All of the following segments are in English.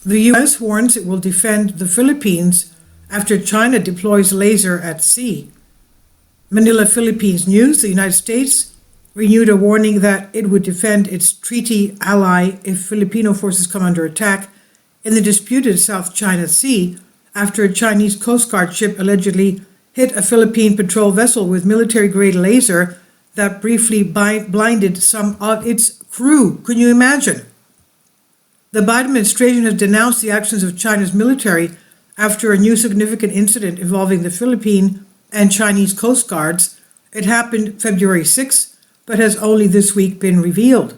The U.S. warns it will defend the Philippines after China deploys laser at sea. Manila, Philippines News: the United States renewed a warning that it would defend its treaty ally if Filipino forces come under attack in the disputed South China Sea after a Chinese Coast Guard ship allegedly hit a Philippine patrol vessel with military-grade laser that briefly blinded some of its crew. Can you imagine? The Biden administration has denounced the actions of China's military after a new significant incident involving the Philippine and Chinese Coast Guards. It happened February 6, but has only this week been revealed.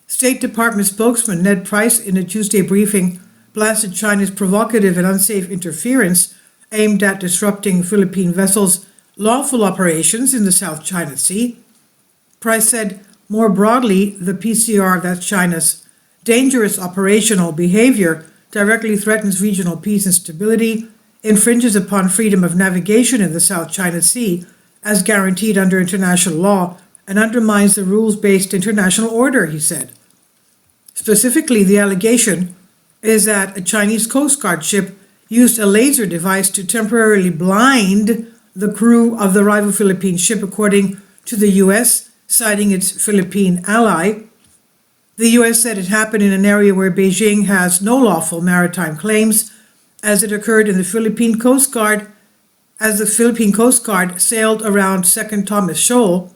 State Department spokesman Ned Price, in a Tuesday briefing, blasted China's provocative and unsafe interference aimed at disrupting Philippine vessels' lawful operations in the South China Sea. Price said, more broadly, the PCR, that's China's dangerous operational behavior, directly threatens regional peace and stability, infringes upon freedom of navigation in the South China Sea as guaranteed under international law, and undermines the rules-based international order, he said. Specifically, the allegation is that a Chinese Coast Guard ship used a laser device to temporarily blind the crew of the rival Philippine ship, according to the U.S., citing its Philippine ally. The U.S. said it happened in an area where Beijing has no lawful maritime claims, as it occurred in the Philippine Coast Guard, as the Philippine Coast Guard sailed around 2nd Thomas Shoal.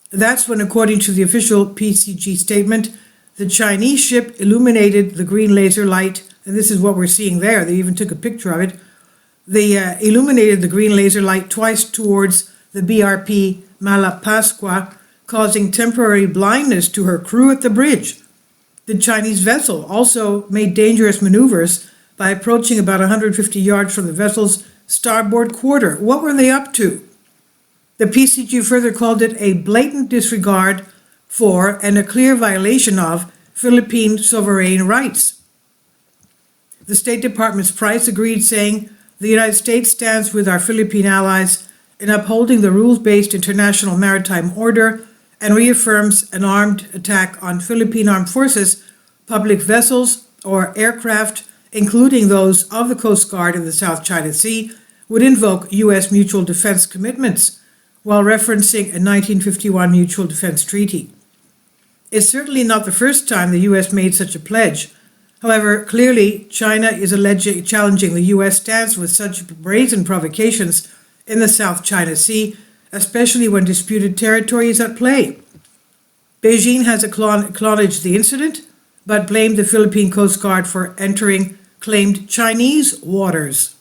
That's when, according to the official PCG statement, the Chinese ship illuminated the green laser light, and this is what we're seeing there. They even took a picture of it. They illuminated the green laser light twice towards the BRP Malapascua, causing temporary blindness to her crew at the bridge. The Chinese vessel also made dangerous maneuvers by approaching about 150 yards from the vessel's starboard quarter. What were they up to? The PCG further called it a blatant disregard for and a clear violation of Philippine sovereign rights. The State Department's Price agreed, saying, the United States stands with our Philippine allies in upholding the rules-based international maritime order and reaffirms an armed attack on Philippine armed forces, public vessels, or aircraft, including those of the Coast Guard in the South China Sea, would invoke U.S. mutual defense commitments while referencing a 1951 mutual defense treaty. It's certainly not the first time the U.S. made such a pledge. However, clearly, China is challenging the U.S. stance with such brazen provocations in the South China Sea, especially when disputed territory is at play. Beijing has acknowledged the incident, but blamed the Philippine Coast Guard for entering claimed Chinese waters.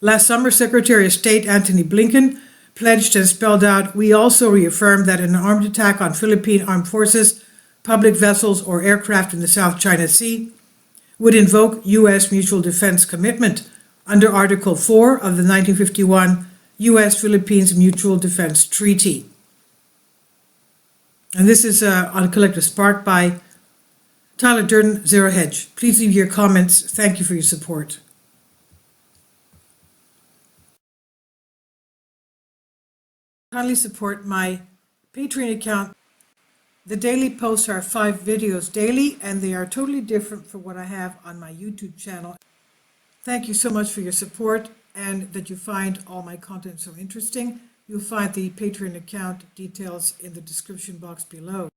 Last summer, Secretary of State Antony Blinken pledged and spelled out, we also reaffirm that an armed attack on Philippine armed forces, public vessels, or aircraft in the South China Sea would invoke U.S. mutual defense commitment under Article 4 of the 1951 U.S.-Philippines Mutual Defense Treaty. And this is on Collective Spark by Tyler Durden, Zero Hedge. Please leave your comments. Thank you for your support. Kindly support my Patreon account. The daily posts are 5 videos daily, and they are totally different from what I have on my YouTube channel. Thank you so much for your support and that you find all my content so interesting. You'll find the Patreon account details in the description box below.